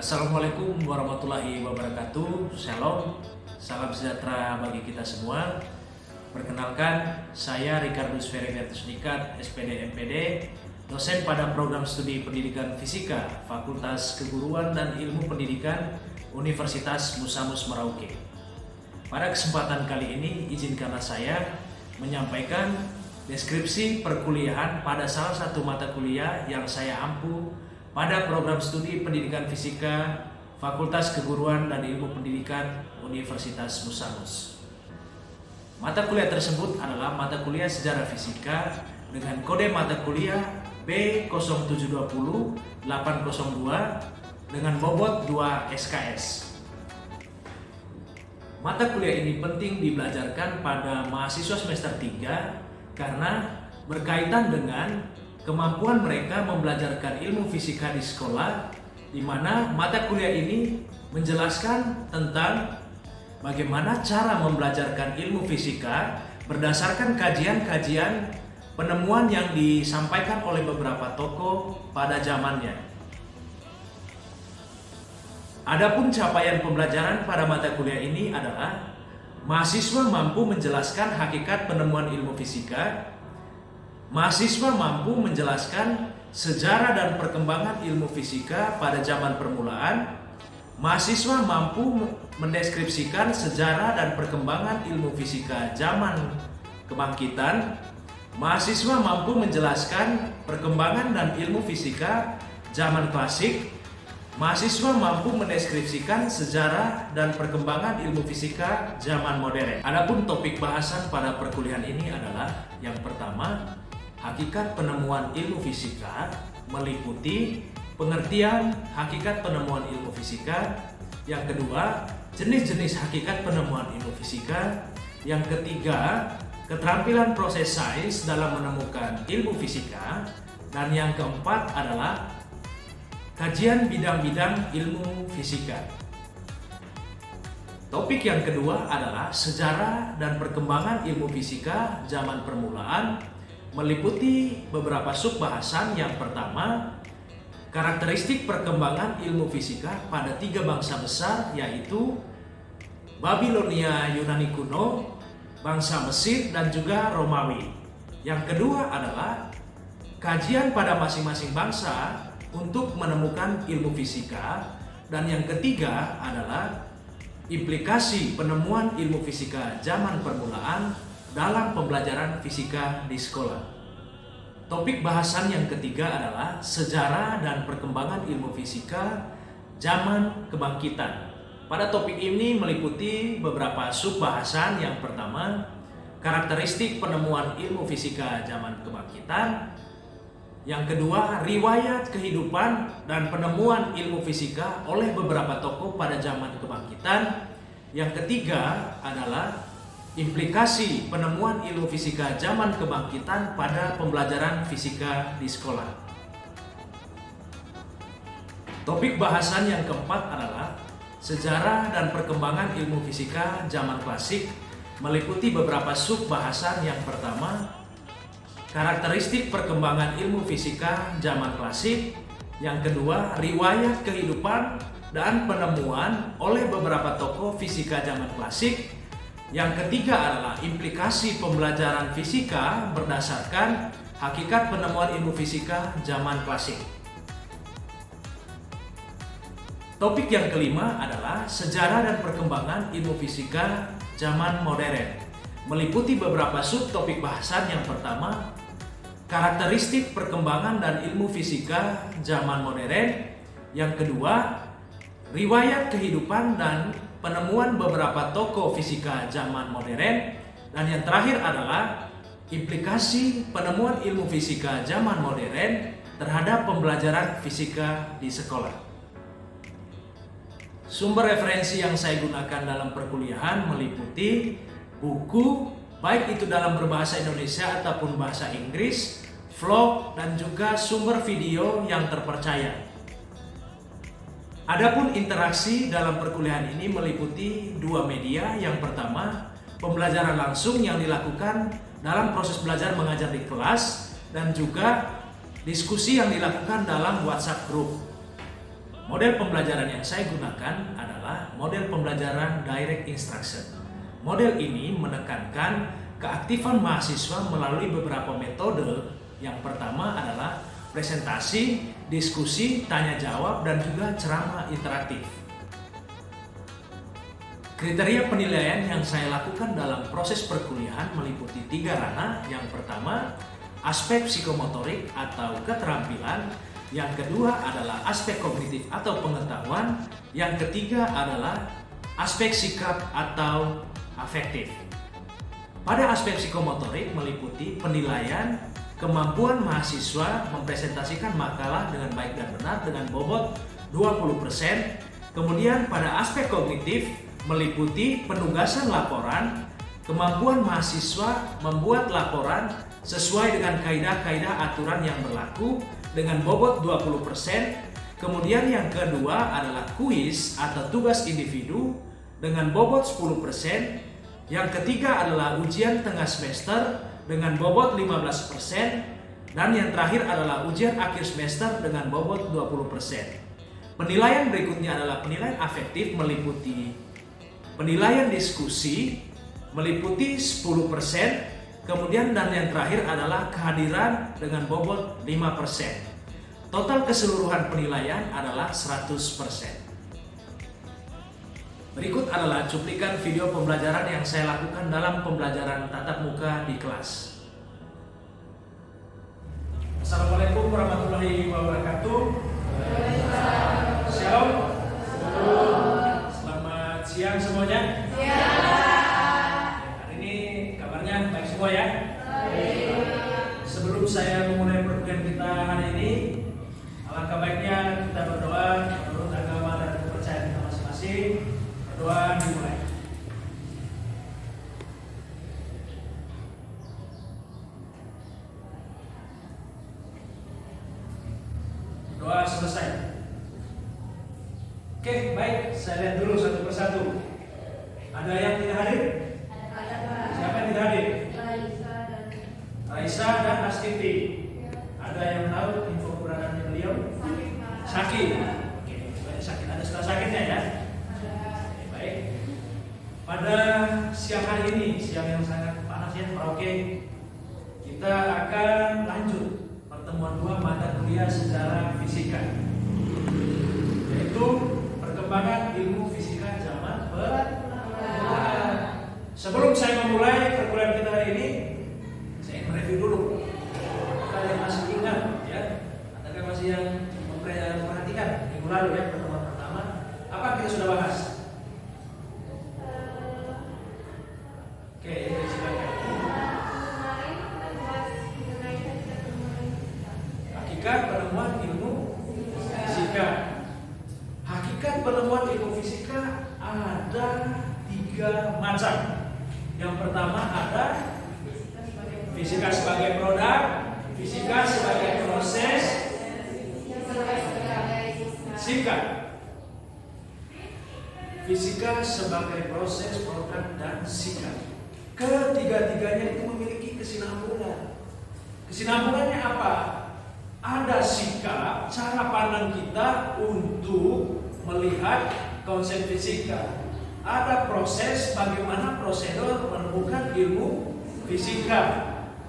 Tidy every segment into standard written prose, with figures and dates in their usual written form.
Assalamualaikum warahmatullahi wabarakatuh. Shalom, salam sejahtera bagi kita semua. Perkenalkan, saya Ricardus Ferrybertus Nikat, SPD MPD, dosen pada program studi pendidikan fisika, Fakultas Keguruan dan Ilmu Pendidikan, Universitas Musamus Merauke. Pada kesempatan kali ini, izinkanlah saya menyampaikan deskripsi perkuliahan pada salah satu mata kuliah yang saya ampu pada program studi pendidikan fisika Fakultas Keguruan dan Ilmu Pendidikan Universitas Musamus. Mata kuliah tersebut adalah mata kuliah sejarah fisika dengan kode mata kuliah B0720-802 dengan bobot 2 SKS. Mata kuliah ini penting dibelajarkan pada mahasiswa semester 3 karena berkaitan dengan kemampuan mereka membelajarkan ilmu fisika di sekolah, di mana mata kuliah ini menjelaskan tentang bagaimana cara membelajarkan ilmu fisika berdasarkan kajian-kajian penemuan yang disampaikan oleh beberapa tokoh pada zamannya. Adapun capaian pembelajaran pada mata kuliah ini adalah mahasiswa mampu menjelaskan hakikat penemuan ilmu fisika, mahasiswa mampu menjelaskan sejarah dan perkembangan ilmu fisika pada zaman permulaan, mahasiswa mampu mendeskripsikan sejarah dan perkembangan ilmu fisika zaman kebangkitan, mahasiswa mampu menjelaskan perkembangan dan ilmu fisika zaman klasik, mahasiswa mampu mendeskripsikan sejarah dan perkembangan ilmu fisika zaman modern. Adapun topik bahasan pada perkuliahan ini adalah yang pertama, hakikat penemuan ilmu fisika, meliputi pengertian hakikat penemuan ilmu fisika. Yang kedua, jenis-jenis hakikat penemuan ilmu fisika. Yang ketiga, keterampilan proses sains dalam menemukan ilmu fisika. Dan yang keempat adalah kajian bidang-bidang ilmu fisika. Topik yang kedua adalah sejarah dan perkembangan ilmu fisika zaman permulaan, meliputi beberapa subbahasan. Yang pertama, karakteristik perkembangan ilmu fisika pada tiga bangsa besar, yaitu Babilonia Yunani kuno, bangsa Mesir, dan juga Romawi. Yang kedua adalah kajian pada masing-masing bangsa untuk menemukan ilmu fisika. Dan yang ketiga adalah implikasi penemuan ilmu fisika zaman permulaan dalam pembelajaran fisika di sekolah. Topik bahasan yang ketiga adalah sejarah dan perkembangan ilmu fisika zaman kebangkitan. Pada topik ini meliputi beberapa subbahasan. Yang pertama, karakteristik penemuan ilmu fisika zaman kebangkitan. Yang kedua, riwayat kehidupan dan penemuan ilmu fisika oleh beberapa tokoh pada zaman kebangkitan. Yang ketiga adalah implikasi penemuan ilmu fisika zaman kebangkitan pada pembelajaran fisika di sekolah. Topik bahasan yang keempat adalah sejarah dan perkembangan ilmu fisika zaman klasik, meliputi beberapa subbahasan. Yang pertama, karakteristik perkembangan ilmu fisika zaman klasik. Yang kedua, riwayat kehidupan dan penemuan oleh beberapa tokoh fisika zaman klasik. Yang ketiga adalah implikasi pembelajaran fisika berdasarkan hakikat penemuan ilmu fisika zaman klasik. Topik yang kelima adalah sejarah dan perkembangan ilmu fisika zaman modern, meliputi beberapa subtopik bahasan. Yang pertama, karakteristik perkembangan dan ilmu fisika zaman modern. Yang kedua, riwayat kehidupan dan penemuan beberapa tokoh fisika zaman modern. Dan yang terakhir adalah implikasi penemuan ilmu fisika zaman modern terhadap pembelajaran fisika di sekolah. Sumber referensi yang saya gunakan dalam perkuliahan meliputi buku, baik itu dalam berbahasa Indonesia ataupun bahasa Inggris, vlog, dan juga sumber video yang terpercaya. Adapun interaksi dalam perkuliahan ini meliputi dua media. Yang pertama, pembelajaran langsung yang dilakukan dalam proses belajar mengajar di kelas, dan juga diskusi yang dilakukan dalam WhatsApp group. Model pembelajaran yang saya gunakan adalah model pembelajaran direct instruction. Model ini menekankan keaktifan mahasiswa melalui beberapa metode. Yang pertama adalah presentasi, diskusi, tanya jawab, dan juga ceramah interaktif. Kriteria penilaian yang saya lakukan dalam proses perkuliahan meliputi 3 ranah. Yang pertama, aspek psikomotorik atau keterampilan. Yang kedua adalah aspek kognitif atau pengetahuan. Yang ketiga adalah aspek sikap atau afektif. Pada aspek psikomotorik meliputi penilaian kemampuan mahasiswa mempresentasikan makalah dengan baik dan benar dengan bobot 20%. Kemudian pada aspek kognitif meliputi penugasan laporan, kemampuan mahasiswa membuat laporan sesuai dengan kaidah-kaidah aturan yang berlaku dengan bobot 20%. Kemudian yang kedua adalah kuis atau tugas individu dengan bobot 10%. Yang ketiga adalah ujian tengah semester dengan bobot 15%. Dan yang terakhir adalah ujian akhir semester dengan bobot 20%. Penilaian berikutnya adalah penilaian afektif meliputi penilaian diskusi meliputi 10%. Kemudian dan yang terakhir adalah kehadiran dengan bobot 5%. Total keseluruhan penilaian adalah 100%. Berikut adalah cuplikan video pembelajaran yang saya lakukan dalam pembelajaran tatap muka di kelas. Assalamualaikum warahmatullahi wabarakatuh. Shalom. Selamat siang semuanya. Semua ya. Sebelum saya memulai perkuliahan kita hari ini, alangkah baiknya kita berdoa menurut agama dan kepercayaan kita masing-masing. Berdoa dimulai. Doa selesai. Oke, baik. Saya lihat dulu satu persatu. Ada yang tidak hadir? Siapa yang tidak hadir? Raisa dan Astiti. Ada yang tahu info keberadaannya beliau? Sakit. Oke, sakit. Ada setelah sakitnya ya? Oke, baik. Pada siang hari ini, siang yang sangat panas ya, oke. Kita akan lanjut pertemuan 2 mata kuliah sejarah fisika, yaitu perkembangan ilmu fisika zaman permulaan. Sebelum saya memulai perkuliahan kita hari ini, mereview dulu. Kalian masih ingat ya? Adakah masih yang memperhatikan minggu lalu ya, pertemuan pertama? Apa kita sudah bahas? Oke, silakan. Hakikat penemuan ilmu fisika. Hakikat penemuan ilmu fisika ada 3 macam. Yang pertama ada fisika sebagai produk, fisika sebagai proses, sikap. Fisika sebagai proses, produk, dan sikap. Ketiga-tiganya itu memiliki kesinambungan. Kesinambungannya apa? Ada sikap, cara pandang kita untuk melihat konsep fisika. Ada proses, bagaimana prosedur menemukan ilmu fisika.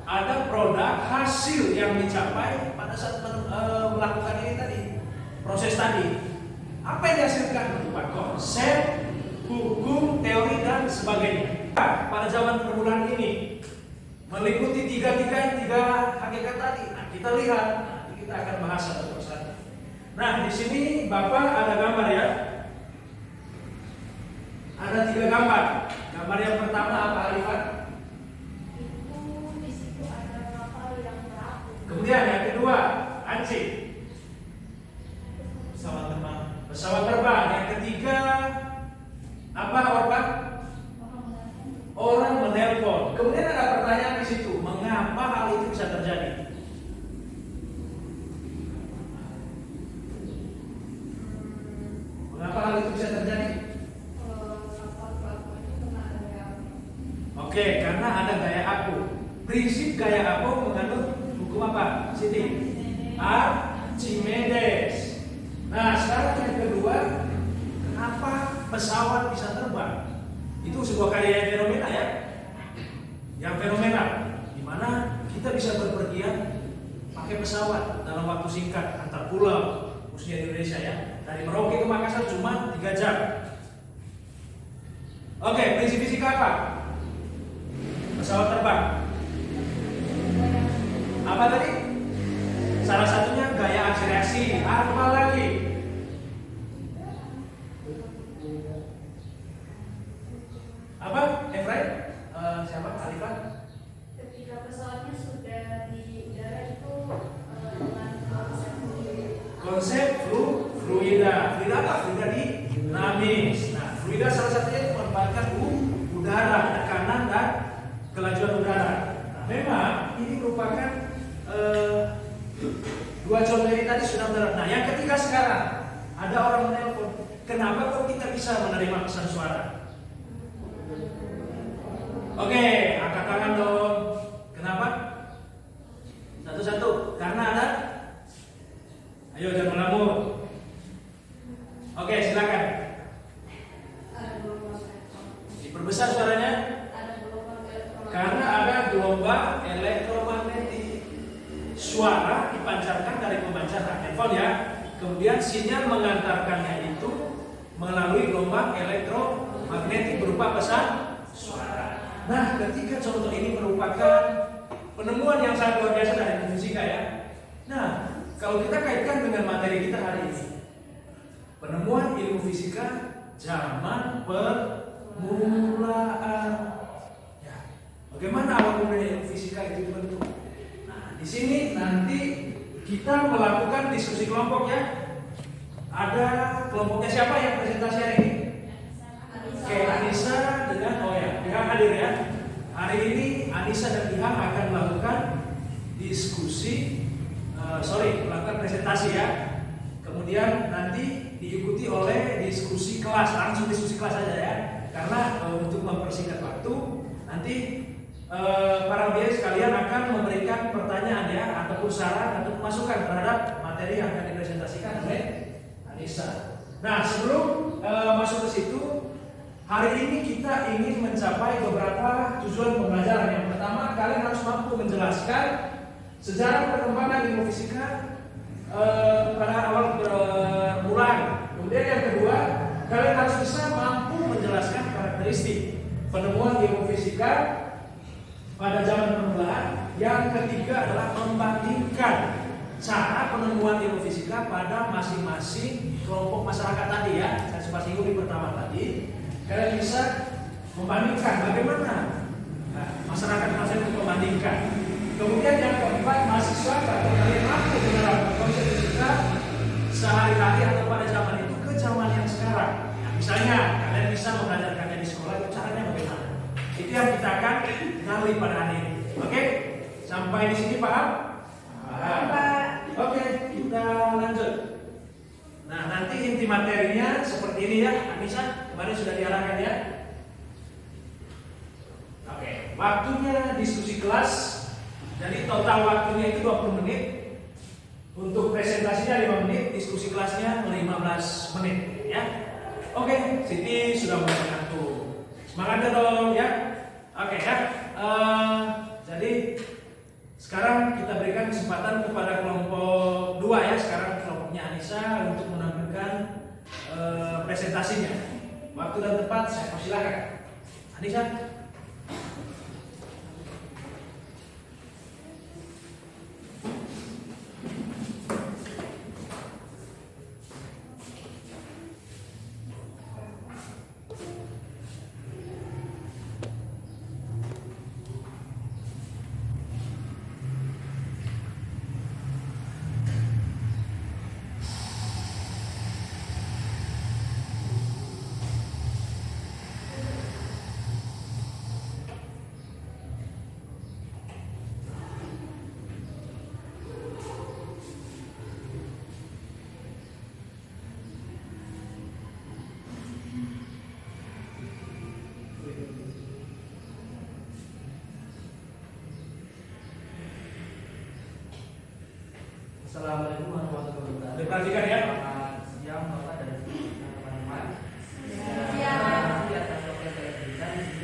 Ada produk, hasil yang dicapai pada saat melakukan ini tadi, proses tadi. Apa yang dihasilkan? Berupa konsep, hukum, teori, dan sebagainya. Pada zaman permulaan ini meliputi tiga hakikat tadi. Nah, kita lihat, nanti kita akan bahas satu persatu. Nah, di sini Bapak ada gambar ya. Ada 3 gambar. Gambar yang pertama apa, Alifan? Kemudian yang kedua, Anci. Pesawat terbang. Yang ketiga, apa Orpan? Orang menelpon. Kemudian ada pertanyaan di situ, mengapa hal itu bisa terjadi? Mengapa hal itu bisa terjadi? Oke, karena ada gaya aku. Prinsip gaya aku mengandung hukum apa, Siti? Archimedes. Nah, sekarang sebuah karya yang fenomena ya, yang fenomenal, di mana kita bisa berpergian pakai pesawat dalam waktu singkat antar pulau, khususnya di Indonesia ya. Dari Merauke ke Makassar cuma 3 jam. Oke, prinsip fisika apa? Pesawat terbang. Apa tadi? Salah satunya gaya akselerasi. Apa lagi? Apa? Efraim? Siapa? Alifah? Ketika pesawatnya sudah di udara itu dengan konsep fluida. Fluida apa? Fluida dinamis. Nah, fluida salah satunya memanfaatkan udara, tekanan dan kelajuan udara. Nah, memang ini merupakan dua contoh ini tadi sudah menerap. Nah, yang ketiga sekarang ada orang menelpon, kenapa kok kita bisa menerima pesan suara? Oke, angkat tangan dong. Kenapa? Satu-satu. Karena ada. Ayo jangan melambung. Oke, silakan. Diperbesar suaranya. Karena ada gelombang elektromagnetik. Suara dipancarkan dari pemancar handphone ya. Kemudian sinyal mengantarkannya itu melalui gelombang elektromagnetik berupa pesan suara. Nah, ketika contoh ini merupakan penemuan yang sangat luar biasa dari ilmu fisika ya. Nah, kalau kita kaitkan dengan materi kita hari ini, penemuan ilmu fisika zaman permulaan. Ya, bagaimana awal mulanya ilmu fisika itu dibentuk? Nah, di sini nanti kita melakukan diskusi kelompok ya. Ada kelompoknya siapa yang presentasi hari ini? Oke, Anissa dengan Ilham hadir ya. Hari ini Anissa dan Ilham akan melakukan melakukan presentasi ya. Kemudian nanti diikuti oleh diskusi kelas, langsung diskusi kelas saja ya. Karena untuk mempersingkat waktu, nanti para biaya sekalian akan memberikan pertanyaan ya, ataupun saran atau masukan terhadap materi yang akan dipresentasikan oleh Anissa. Nah, sebelum masuk ke situ, hari ini kita ingin mencapai beberapa tujuan pembelajaran. Yang pertama, kalian harus mampu menjelaskan sejarah perkembangan ilmu fisika pada awal permulaan. Kemudian yang kedua, kalian harus bisa mampu menjelaskan karakteristik penemuan ilmu fisika pada zaman permulaan. Yang ketiga adalah membandingkan cara penemuan ilmu fisika pada masing-masing kelompok masyarakat tadi ya. Saya sempat singgung di pertama tadi. Kalian bisa membandingkan bagaimana masyarakat itu membandingkan. Kemudian yang keempat, mahasiswa kalau kalian mampu menerapkan konsep fisika sehari-hari atau pada zaman itu ke zaman yang sekarang. Nah, misalnya kalian bisa mengajarkannya di sekolah, itu caranya bagaimana? Itu yang kita akan gali pada hari ini. Oke? Sampai di sini paham? Paham. Oke, kita lanjut. Nah, nanti inti materinya seperti ini ya, Anissa. Kemarin sudah diarahkan ya. Oke, waktunya diskusi kelas. Jadi total waktunya itu 20 menit. Untuk presentasinya 5 menit, diskusi kelasnya 15 menit ya. Oke, Siti sudah mulai mengantuk. Semangat dong ya. Oke ya. Jadi sekarang kita berikan kesempatan kepada kelompok 2 ya. Sekarang kelompoknya Anissa untuk menampilkan presentasinya. Waktu dan tempat saya persilakan. Anissa. Assalamualaikum warahmatullahi wabarakatuh. Diperhatikan ya. Selamat siang Bapak dan teman-teman. Siang. Di atas dokter saya berikan di sini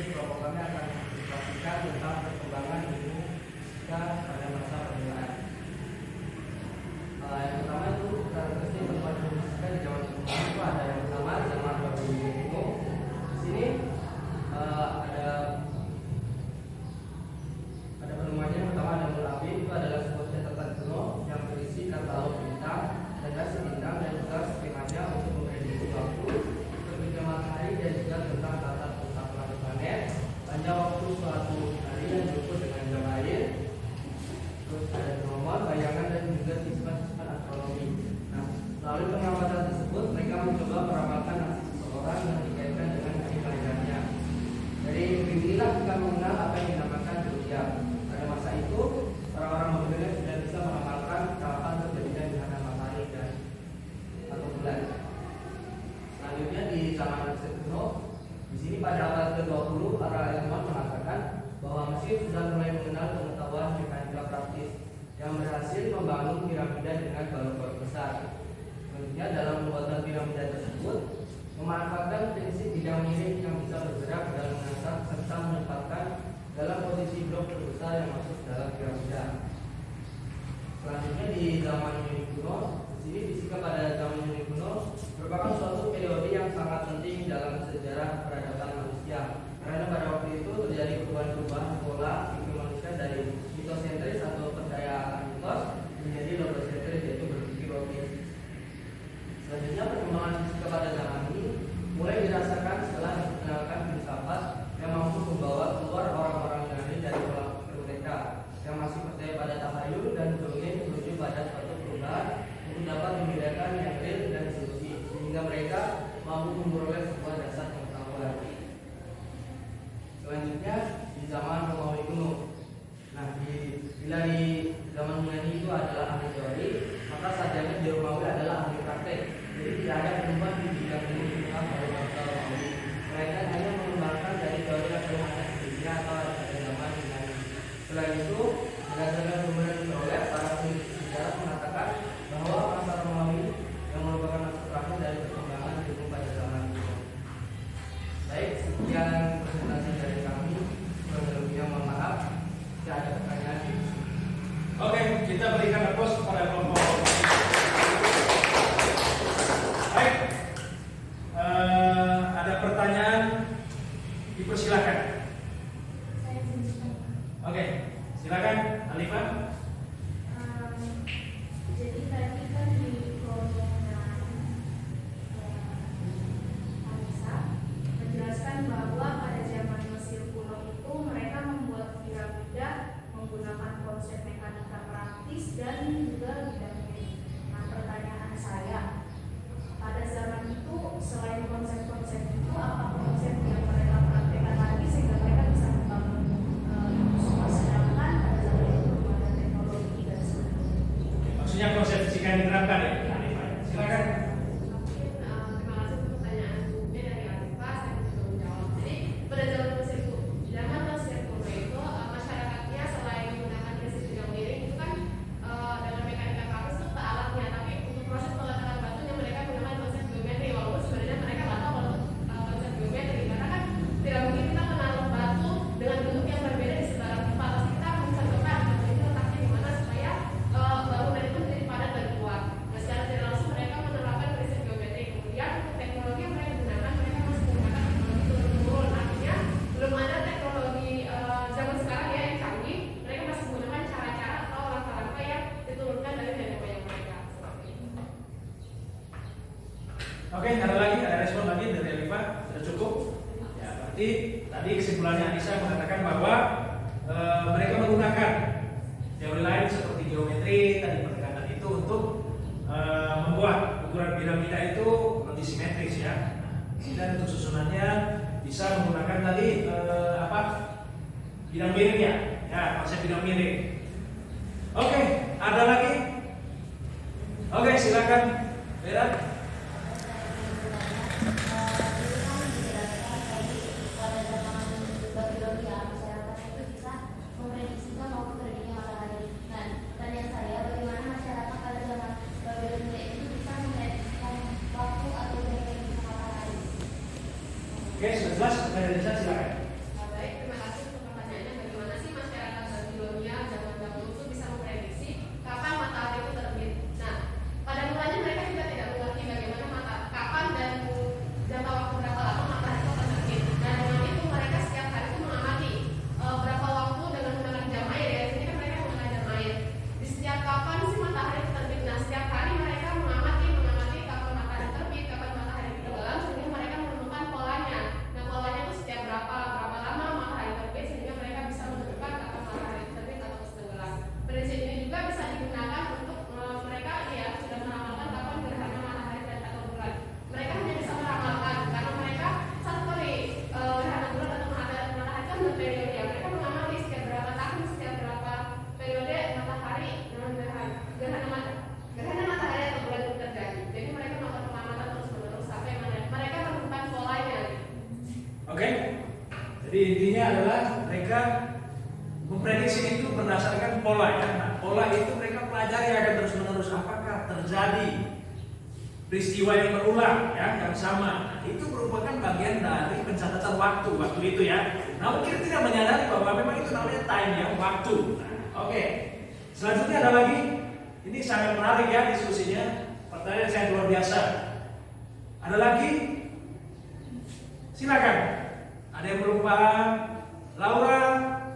merupakan suatu periode yang sangat penting dalam sejarah peradaban manusia. Karena pada waktu itu terjadi perubahan-perubahan pola pikir manusia dari mitosentris atau percaya mitos menjadi logosentris, yaitu berpikir logis. Selanjutnya perkembangan fisika pada zaman ini mulai dirasakan setelah dikenalkan filsafat yang mampu membawa keluar orang-orang dari pola pikir mereka yang masih percaya pada takhayul dan dongeng menuju pada suatu perubahan untuk dapat membedakan yang real dan ilusi, sehingga mereka mampu memperoleh sebuah dasar pengetahuan. Selanjutnya di zaman Romawi kuno. Nah, bila di zaman Yunani itu adalah ahli teori, maka sarjana di Romawi adalah ahli praktek. Jadi tidak ada perubahan di bidang ilmu pada bangsa Romawi. Mereka hanya mengembangkan dari teori yang belum ada sebelumnya atau pada zaman Yunani. Selain itu, berdasarkan sumber yang diperoleh, para sejarah mengatakan bahwa masa Romawi yang merupakan masa terakhir dari perkembangan ilmu pada zaman itu. Baik, sekian presentasi dari kami. Sebelumnya mohon maaf, tidak ada pertanyaan. Oke, kita berikan applause kepada kelompok. Baik, ada pertanyaan, dipersilakan. Oke, silakan Alifah. Jadi tadi kan di rombongan Anissa menjelaskan bahwa pada zaman Mesir kuno itu mereka membuat piramida menggunakan konsep mekanika praktis dan juga bidang medis. Nah, pertanyaan saya, pada zaman itu selain konsep-konsep itu, apa konsep yang mereka praktekkan lagi sehingga mereka bisa membangun itu semua, sedangkan pada zaman itu belum ada teknologi dan sebagainya. Maksudnya konsep fisika yang diterapkan ya, Alifah. Silakan. Mungkin terima kasih untuk pertanyaan sebelumnya dari Arifah, saya bisa menjawab. Jadi pada zaman Mesir kuno, zaman Mesir kuno itu masyarakatnya selain menggunakan prinsip bidang miring itu kan dengan mekanika praktis itu alatnya, tapi untuk proses peletakan batunya mereka menggunakan konsep geometri, walaupun sebenarnya mereka nggak tahu kalau konsep geometri, karena kan tidak mungkin kita menaruh batu dengan bentuk yang berbeda di sebarang tempat. Pasti kita bisa coba itu letaknya di mana supaya bangunan itu menjadi padat dan kuat. Nah, secara tidak langsung mereka menerapkan prinsip geometri. Kemudian untuk teknologi yang mereka gunakan, mereka masih menggunakan teknologi turun-temurun. Artinya belum ada teknologi zaman sekarang ya yang canggih. Mereka masih menggunakan cara-cara atau langkah-langkah yang diturunkan dari nenek moyang mereka. Seperti itu. Oke, ada respon lagi dari Alifah? Sudah cukup? Ya, berarti tadi kesimpulannya Anissa mengatakan bahwa mereka menggunakan teori lain seperti geometri tadi pendekatan itu untuk membuat ukuran piramida itu lebih simetris ya. Dan untuk susunannya bisa menggunakan tadi bidang miringnya, ya konsep bidang miring. Oke, ada lagi? Oke, silakan, Vera. Oke, sudah jelas, Indonesia silakan. Baik, terima kasih untuk pertanyaannya. Bagaimana sih masyarakat Babilonia zaman dahulu itu bisa memprediksi kapan matahari itu terbit? Nah, pada mulanya mereka juga tidak mengerti bagaimana kapan dan jangka waktu berapa lama matahari itu akan terbit. Nah, dengan itu mereka setiap hari itu mengamati berapa waktu dengan menggunakan jam air ya. Di sini kan mereka menggunakan jam air. Di setiap kapan sih matahari itu terbit? Nah, setiap hari mereka mengamati kapan matahari terbit, kapan matahari tenggelam, sehingga mereka menemukan polanya. Nah, polanya itu setiap berapa lama matahari terbit, sehingga mereka bisa menentukan kapan matahari terbit atau tenggelam. Prinsip ini juga bisa digunakan untuk mereka ya sudah meramalkan kapan gerhana matahari dan atau bulan. Mereka hanya bisa meramalkan karena mereka satu kali gerhana bulan atau matahari kan berperiode ya. Mereka mengamati setiap berapa tahun, setiap berapa periode matahari dengan gerhana matahari atau bulan itu terjadi. Jadi mereka melakukan pengamatan terus-menerus sampai mereka menemukan polanya. Oke, jadi intinya adalah mereka memprediksi itu berdasarkan pola ya. Nah, pola itu mereka pelajari akan terus-menerus apakah terjadi peristiwa yang berulang ya yang sama. Nah, itu merupakan bagian dari pencatatan waktu itu ya. Nah, mungkin tidak menyadari bahwa memang itu namanya time ya, waktu. Nah, oke. Selanjutnya ada lagi. Ini sangat menarik ya diskusinya. Pertanyaan saya luar biasa. Ada lagi? Silakan. Ada yang belum paham? Laura,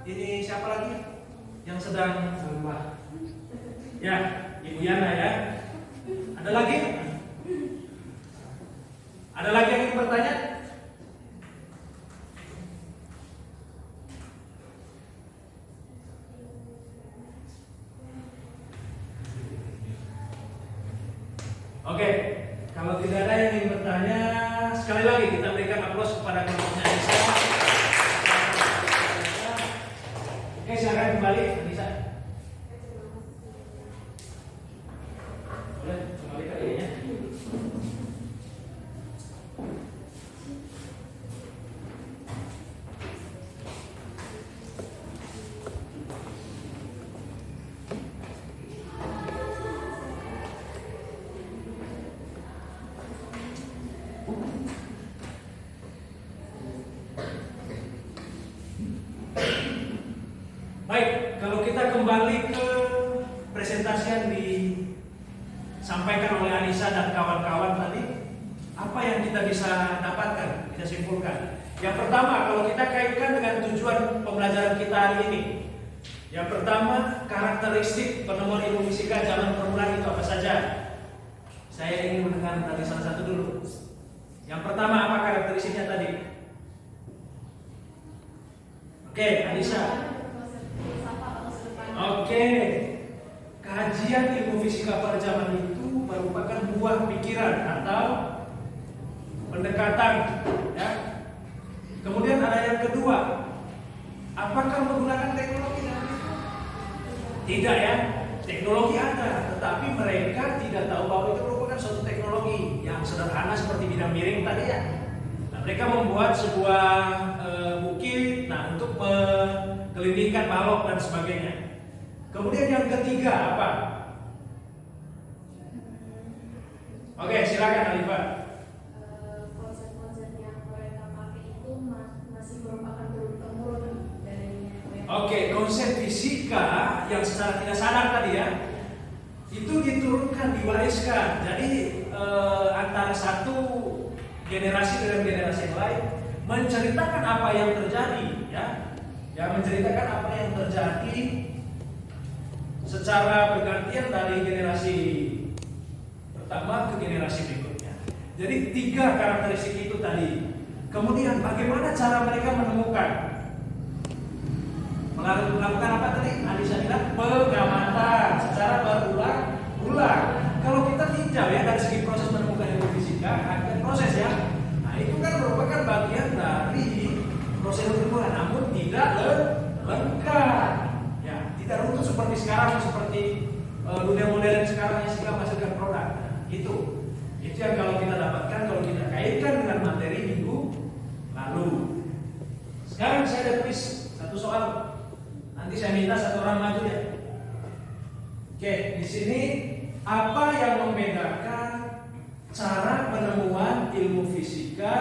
ini siapa lagi yang sedang berubah? Ya, Ibu Yana ya. Ada lagi? Ada lagi yang ingin bertanya? Oke, kalau tidak ada yang ingin bertanya, sekali lagi kita berikan aplaus kepada kelompoknya Anissa. Oke, silakan kembali Anissa. Boleh kembali ke ininya. Baik, kalau kita kembali ke presentasi yang disampaikan oleh Anissa dan kawan-kawan tadi, apa yang kita bisa dapatkan, bisa simpulkan? Yang pertama, kalau kita kaitkan dengan tujuan pembelajaran kita hari ini, yang pertama, karakteristik penemuan ilmu fisika zaman permulaan itu apa saja? Saya ingin mendengar dari salah satu dulu. Yang pertama, apa karakteristiknya tadi? Oke, Anissa. Oke, kajian ilmu fisika pada zaman itu merupakan buah pikiran atau pendekatan, ya. Kemudian ada yang kedua, apakah menggunakan teknologi? Tidak ya, teknologi ada, tetapi mereka tidak tahu bahwa itu merupakan suatu teknologi yang sederhana seperti bidang miring tadi ya. Nah, mereka membuat sebuah bukit, nah untuk menggelindingkan balok dan sebagainya. Kemudian yang ketiga apa? Oke, silakan Alifah. Konsep-konsep yang mereka pakai itu masih merupakan turun-temurun dari Oke, konsep fisika yang secara tidak sadar tadi ya, itu diturunkan, diwariskan. Jadi antara satu generasi dengan generasi yang lain menceritakan apa yang terjadi, ya menceritakan apa yang terjadi secara bergantian dari generasi pertama ke generasi berikutnya. Jadi 3 karakteristik itu tadi. Kemudian bagaimana cara mereka menemukan? Melakukan apa tadi? Anissa bilang pengamatan secara berulang-ulang. Kalau kita tinjau ya dari segi proses menemukan ilmu fisika, ada proses ya. Nah itu kan merupakan bagian dari proses ilmuwan, namun tidak lengkap. Ya, tidak runtuh seperti sekarang, seperti dunia modern sekarang yang sehingga menghasilkan produk. Nah, itu yang kalau kita dapatkan, kalau kita kaitkan dengan materi minggu lalu. Sekarang saya ada tulis satu soal. Nanti saya minta satu orang maju ya. Oke, di sini apa yang membedakan cara penemuan ilmu fisika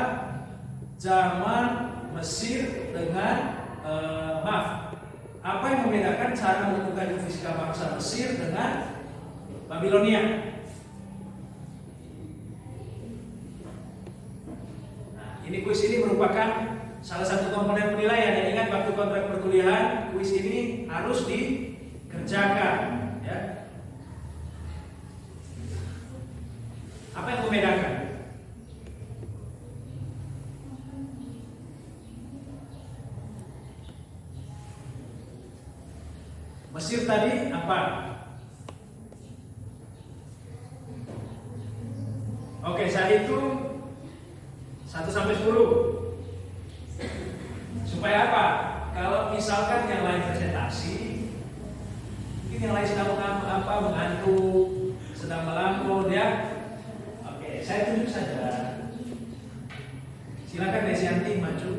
zaman Mesir dengan apa yang membedakan cara menemukan ilmu fisika bangsa Mesir dengan Babilonia? Nah, ini kuis ini merupakan salah satu komponen penilaian. Dan ingat waktu kontrak perkuliahan, kuis ini harus dikerjakan, ya. Apa yang membedakan? Mesir tadi apa? Oke, saya hitung 1 sampai 10. Supaya apa? Kalau misalkan yang lain presentasi, mungkin yang lain sedang mengantuk, sedang melamun ya. Oke, saya tunjuk saja. Silakan Desianti maju.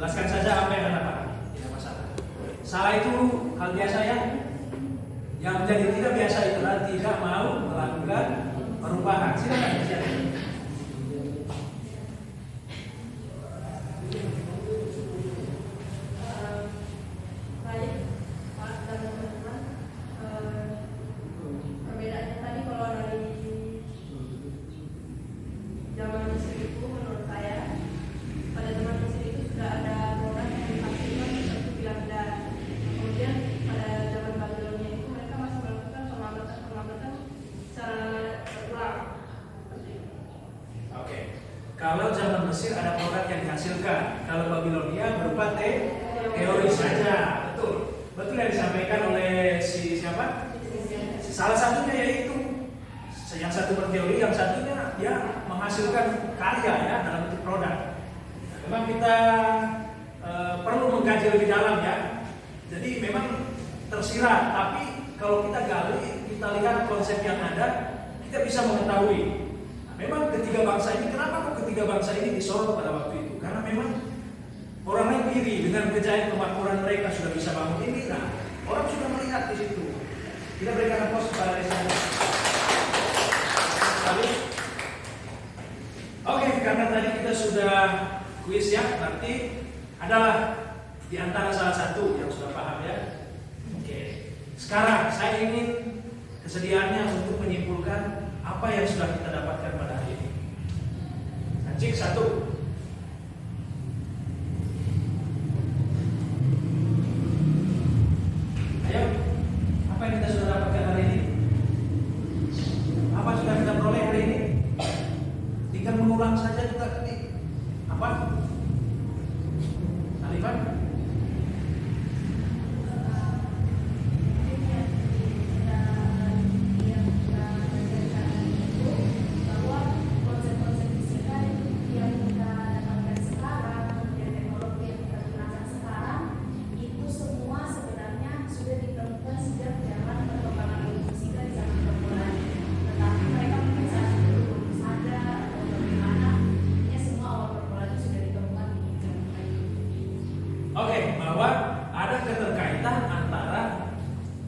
Jelaskan saja apa yang Anda pahami, tidak masalah. Salah itu hal biasa ya. Yang menjadi tidak biasa itulah tidak mau melakukan perubahan. Silakan Desianti. baik Pak dan teman-teman, perbedaan Kalau zaman Mesir ada produk yang dihasilkan, kalau Babilonia berupa teori saja. Betul, betul yang disampaikan oleh siapa? Salah satunya yaitu yang satu berteori, yang satunya dia menghasilkan karya ya dalam bentuk produk. Memang kita perlu mengkaji lebih dalam ya. Jadi memang tersirat, tapi kalau kita gali, kita lihat konsep yang ada, kita bisa mengetahui. Nah, memang ketiga bangsa ini, kenapa kok ketiga bangsa ini disorot pada waktu itu? Karena memang orang lain iri dengan kejayaan kemakmuran mereka sudah bisa bangun ini. Nah, orang sudah melihat di situ. Kita berikan pos kepada desa. Oke, karena tadi kita sudah kuis ya, berarti adalah di antara salah satu yang sudah paham ya. Oke, sekarang saya ingin kesediaannya untuk menyimpulkan apa yang sudah kita dapatkan pada hari ini. Cik satu. Ayo, apa yang kita sudah dapatkan hari ini? Apa sudah kita peroleh hari ini? Tinggal mengulang saja juga tadi. Apa? Alifan? Oke, bahwa ada keterkaitan antara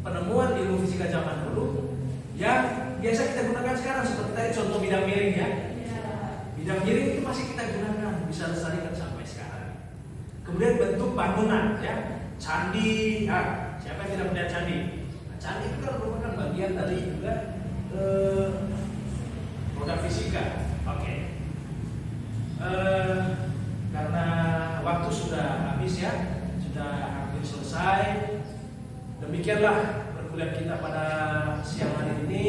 penemuan ilmu fisika zaman dulu yang biasa kita gunakan sekarang, seperti tadi contoh bidang miring ya. Bidang miring itu masih kita gunakan, bisa lestarikan sampai sekarang. Kemudian bentuk bangunan ya, candi. Nah, siapa yang tidak melihat candi? Nah, candi itu kan merupakan bagian dari juga produk fisika. Oke. Karena waktu sudah habis ya, sudah hampir selesai. Demikianlah perkuliahan kita pada siang hari ini.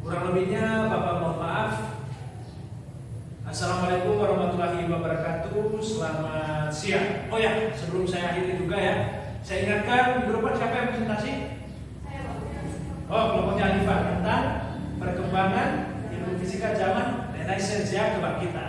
Kurang lebihnya Bapak mohon maaf. Assalamualaikum warahmatullahi wabarakatuh. Selamat siang. Oh ya, sebelum saya akhiri juga ya, saya ingatkan minggu depan siapa yang presentasi? Oh, kelompoknya Alifah tentang perkembangan ilmu fisika zaman Renaissance ya, kebangkitan.